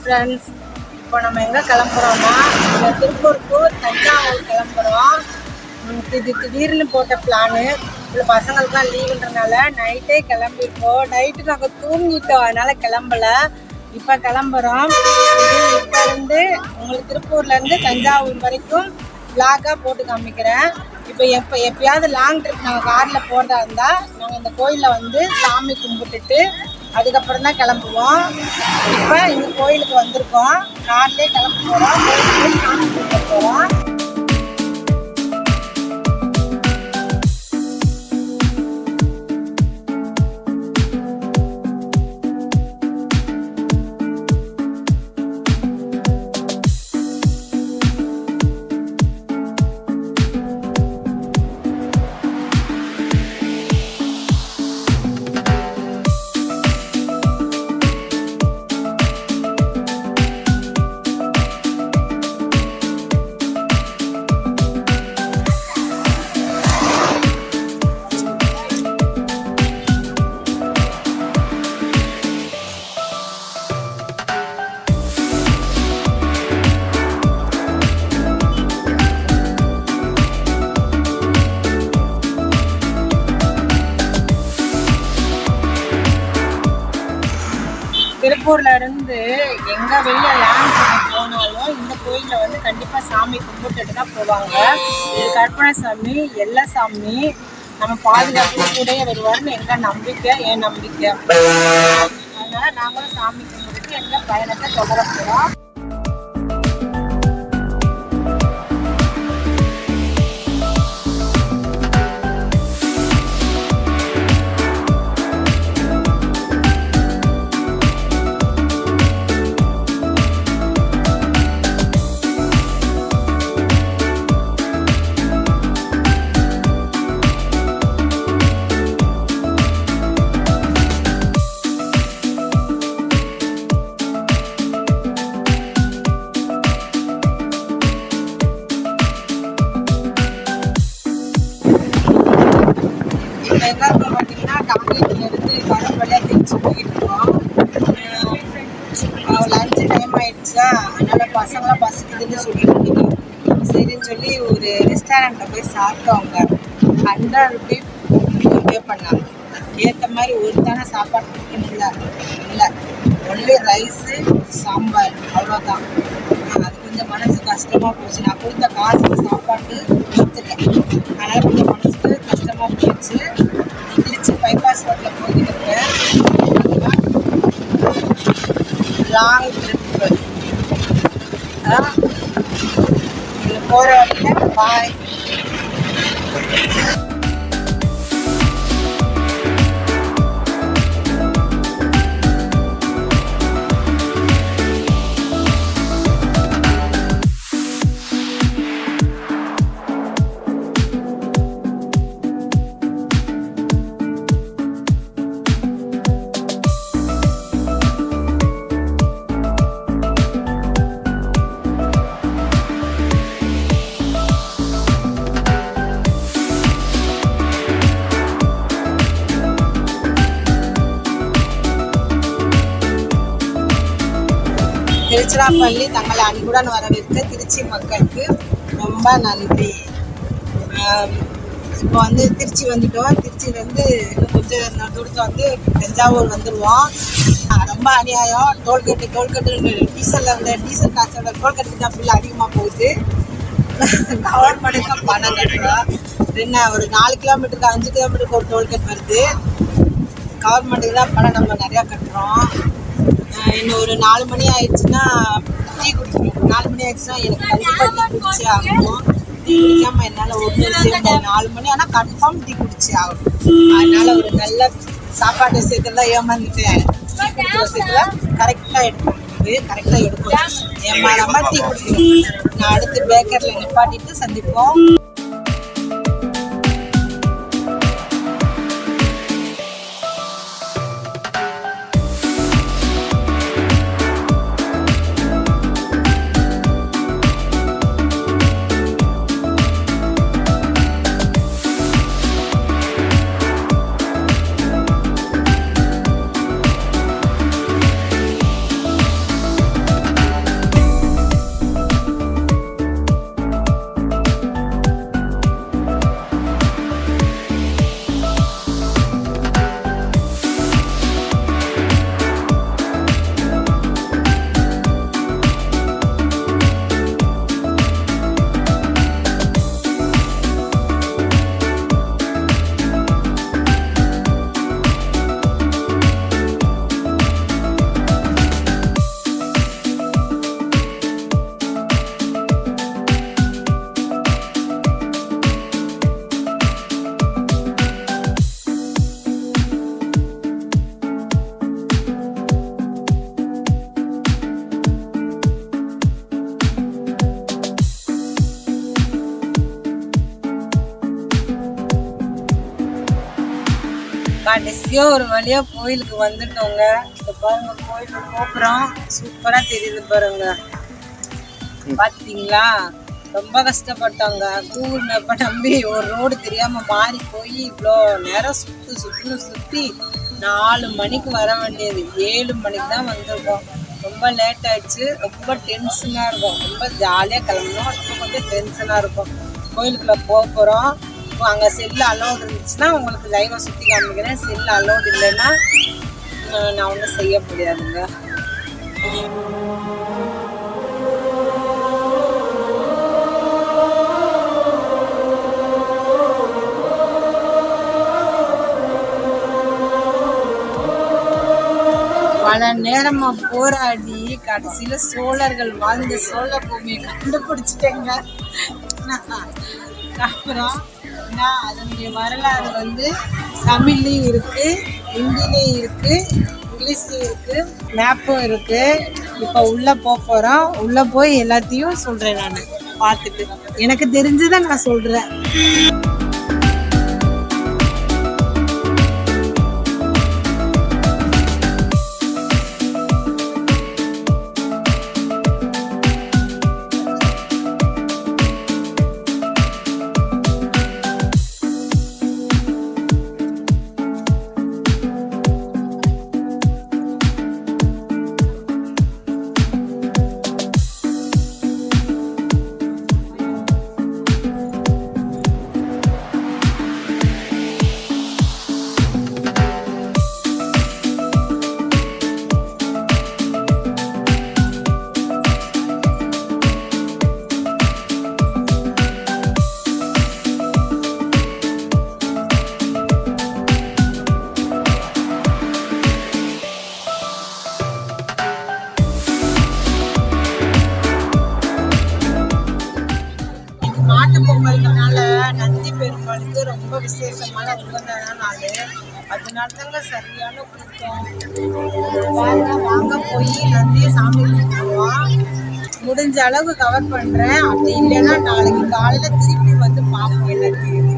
Friends, இப்போ நம்ம எங்கே கிளம்புறோம்னா திருப்பூர் டு தஞ்சாவூர் கிளம்புறோம். இது திடீர்னு போட்ட பிளானு. இப்போ பசங்களுக்குலாம் லீவுன்றனால நைட்டே கிளம்பிட்டோம். நைட்டு நாங்கள் தூங்கிட்டோம், அதனால் கிளம்பலை. இப்போ கிளம்புறோம். இப்போ இருந்து உங்களுக்கு திருப்பூர்லேருந்து தஞ்சாவூர் வரைக்கும் விளாகாக போட்டு காமிக்கிறேன். இப்போ எப்பயாவது லாங் ட்ரிப் நாங்கள் காரில் போகிறதா இருந்தால் நாங்கள் இந்த கோயிலில் வந்து சாமி கும்பிட்டுட்டு அதுக்கப்புறம் தான் கிளம்புவோம். இப்போ இந்த கோயிலுக்கு வந்திருக்கோம், கார்லேயே கிளம்ப போகிறோம். கோயிலுக்கு சாமி கும்பிட்டு போகிறோம். திருப்பூர்ல இருந்து எங்க வெளியே லேண்ட் பண்ண போனாலும் இந்த கோயிலில் வந்து கண்டிப்பா சாமி கும்பிட்டுட்டு தான் போவாங்க. இது கற்பனை சாமி, எல்லா சாமி நம்ம பாதுகாப்பு கூடயே வருவார்னு எங்க நம்பிக்கை, என் நம்பிக்கை. அதனால நாங்களும் சாமி கும்பிட்டுட்டு எங்க பயணத்தை தொடர போறோம். எங்கே பார்த்தீங்கன்னா டாக்டர்லேருந்து கடல் வழியாக திருச்சி போயிட்டு இருக்கோம். லஞ்சு டைம் ஆயிடுச்சா, அதனால் பசங்களாம் பசிக்குதுன்னு சொல்லிட்டு இருந்தீங்க. சரின்னு சொல்லி ஒரு ரெஸ்டாரண்ட்டில் போய் சாப்பிட்டவங்க 100 ரூபீ பே பண்ணாங்க. ஏற்ற மாதிரி ஒரு தானே சாப்பாடு கொடுக்கணும்ல, இல்லை ஒன்லி ரைஸு சாம்பார் அவ்வளோதான். அது கொஞ்சம் மனசு கஷ்டமாக போச்சு. நான் கொடுத்த காசுக்கு சாப்பாட்டு கொடுத்துட்டேன், அதனால் கொஞ்சம் மனசுக்கு கஷ்டமாக போயிடுச்சு. திருச்சி பைபாஸ் ரோட்டில் போய்கிட்டு இருக்கேன். லாங் ட்ரிப்பு போகிற வரைக்கும் பாய். திருச்சிராப்பள்ளி தங்களை அன்புடன் வரவேற்க திருச்சி மக்களுக்கு ரொம்ப நன்றி. இப்போ வந்து திருச்சி வந்துட்டோம். திருச்சியிலேருந்து இன்னும் கொஞ்சம் தூரத்தில் வந்து தஞ்சாவூர் வந்துடுவோம். ரொம்ப அநியாயம். டோல்கேட்டு டீசல் காசோட டோல்கேட்டுக்கு தான் ஃபுல்லாக அதிகமாக போகுது. கவர்மெண்ட்டுக்கு பணம் கட்டுறோம். என்ன ஒரு 4 கிலோமீட்டருக்கு 5 கிலோமீட்டருக்கு ஒரு டோல்கேட் வருது. கவர்மெண்ட்டுக்கு தான் பணம் நம்ம நிறையா கட்டுறோம். இன்னும் ஒரு 4 மணி ஆயிடுச்சுன்னா டீ குடிக்கணும். 4 மணி ஆயிடுச்சுன்னா எனக்கு கண்டிப்பாக டீ குடிச்சே ஆகணும். டீ குடிக்காமல் என்னால் ஒன்று சேர்ந்து 4 மணி ஆனால் கன்ஃபார்ம் டீ குடிச்சே ஆகணும். அதனால் ஒரு நல்ல சாப்பாடு விஷயத்தில் ஏமாந்துட்டேன். டீ குடிக்கிற விஷயத்தில் கரெக்டாக எடுக்கணும். ஏமாறாமல் டீ குடிக்கணும். நான் அடுத்து பேக்கரியில் நிப்பாட்டிட்டு சந்திப்போம். கடைசியாக ஒரு வழியாக கோயிலுக்கு வந்துட்டோங்க. இப்போ பாருங்க கோயிலுக்கு கோபுரம் சூப்பராக தெரியுது பாருங்க. பார்த்தீங்களா? ரொம்ப கஷ்டப்பட்டாங்க. கூகுள் மேப்பை நம்பி ஒரு ரோடு தெரியாமல் மாறி போய் இவ்வளோ நேரம் சுற்றி 4 மணிக்கு வர வேண்டியது 7 மணிக்கு தான் வந்திருக்கோம். ரொம்ப லேட் ஆயிடுச்சு. ரொம்ப டென்ஷனாக இருக்கும். ரொம்ப ஜாலியாக கிளம்பணும். ரொம்ப கொஞ்சம் டென்ஷனாக இருக்கும். கோயிலுக்குள்ளே போகிறோம். அங்கே செல்லு அலோடு இருந்துச்சுன்னா உங்களுக்கு லைவாக சுற்றி காமிக்கிறேன். செல்லு அலோடு இல்லைன்னா நான் ஒன்றும் செய்ய முடியாதுங்க. பல நேரமா போராடி கடைசியில சோழர்கள் வாழ்ந்த சோழ பூமியை கண்டுபிடிச்சிட்டேங்க. அப்புறம் அதனுடைய வரலாறு வந்து தமிழ்லையும் இருக்கு, ஹிந்திலையும் இருக்கு, இங்கிலீஷ்லையும் இருக்கு, மேப்பும் இருக்கு. இப்போ உள்ள போறோம். உள்ள போய் எல்லாத்தையும் சொல்றேன். நான் பார்த்துட்டு எனக்கு தெரிஞ்சதை நான் சொல்றேன். பொங்கல்னால நந்தி பெருமாளுக்கு ரொம்ப விசேஷமான உகந்தான நாள். அதனால தாங்க சரியான கூட்டம். வாங்க போய் நந்தியை சாமி கும்பிடுவோம். முடிஞ்ச அளவு கவர் பண்றேன். அப்படி இல்லைன்னா நாளைக்கு காலையில திருப்பி வந்து பார்ப்போம் எல்லாத்தையும்.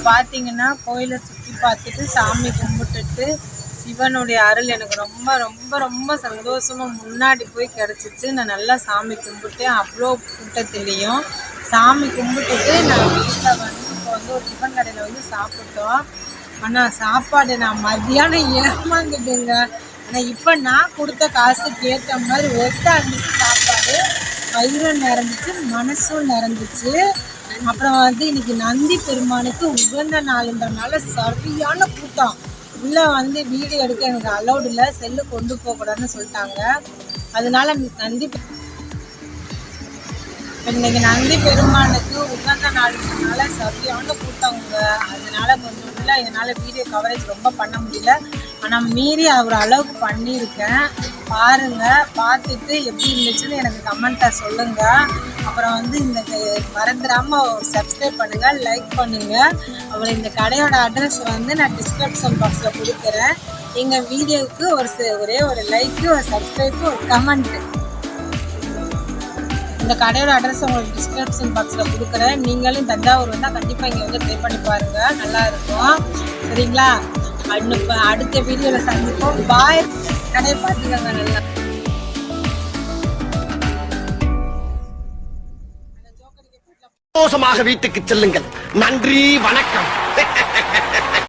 பார்த்தீங்கன்னா கோயிலை சுற்றி பார்த்துட்டு சாமி கும்பிட்டுட்டு சிவனுடைய அருள் எனக்கு ரொம்ப ரொம்ப ரொம்ப சந்தோஷமாக முன்னாடி போய் கிடச்சிச்சு. நான் நல்லா சாமி கும்பிட்டேன். அவ்வளோ கூட்டத்துலேயும் சாமி கும்பிட்டுட்டு நான் வீட்டில் வந்து இப்போ வந்து ஒரு டிஃபன் கடையில் வந்து சாப்பிட்டோம். ஆனால் சாப்பாடு நான் மத்தியானம் ஏமாந்துட்டுங்க. ஆனால் இப்போ நான் கொடுத்த காசுக்கு ஏற்ற மாதிரி ஒட்டா இருந்துச்சு சாப்பாடு. வயிறும் நிறைஞ்சிச்சு, மனசும் நிறைஞ்சிச்சு. அப்புறம் வந்து இன்னைக்கு நந்தி பெருமானுக்கு உகந்த நாளுன்றனால சரியான கூட்டம். உள்ள வந்து வீடியோ எடுக்க எனக்கு அலௌடு இல்லை, செல்லு கொண்டு போகக்கூடாதுன்னு சொல்லிட்டாங்க. அதனால இன்னைக்கு நந்தி பெருமானுக்கு உகந்த நாளுன்றனால சரியான கூட்டங்க. அதனால கொஞ்சம் இல்லை, என்னால் வீடியோ கவரேஜ் ரொம்ப பண்ண முடியல. ஆனால் மீறி ஒரு அளவுக்கு பண்ணியிருக்கேன். பாருங்க, பார்த்துட்டு எப்படி இருந்துச்சுன்னு எனக்கு கமெண்ட்டாக சொல்லுங்க. அப்புறம் வந்து இந்த மறந்துடாமல் சப்ஸ்கிரைப் பண்ணுங்கள், லைக் பண்ணுங்கள். அப்புறம் இந்த கடையோட அட்ரஸ் வந்து நான் டிஸ்கிரிப்ஷன் பாக்ஸில் கொடுக்குறேன். எங்கள் வீடியோவுக்கு ஒரே ஒரு லைக்கு, ஒரு சப்ஸ்கிரைப்பு, ஒரு கமெண்ட்டு. இந்த கடையோட அட்ரஸ் உங்களுக்கு டிஸ்கிரிப்ஷன் பாக்ஸில் கொடுக்குறேன். நீங்களும் தஞ்சாவூர் வந்தால் கண்டிப்பாக இங்கே வந்து ட்ரை பண்ணி பாருங்கள், நல்லா இருக்கும். சரிங்களா? அடுத்த வீடியோவில் சந்திப்போம். பாய். கடையை பார்த்துக்கோங்க நல்லா. சந்தோஷமாக வீட்டுக்கு செல்லுங்கள். நன்றி, வணக்கம்.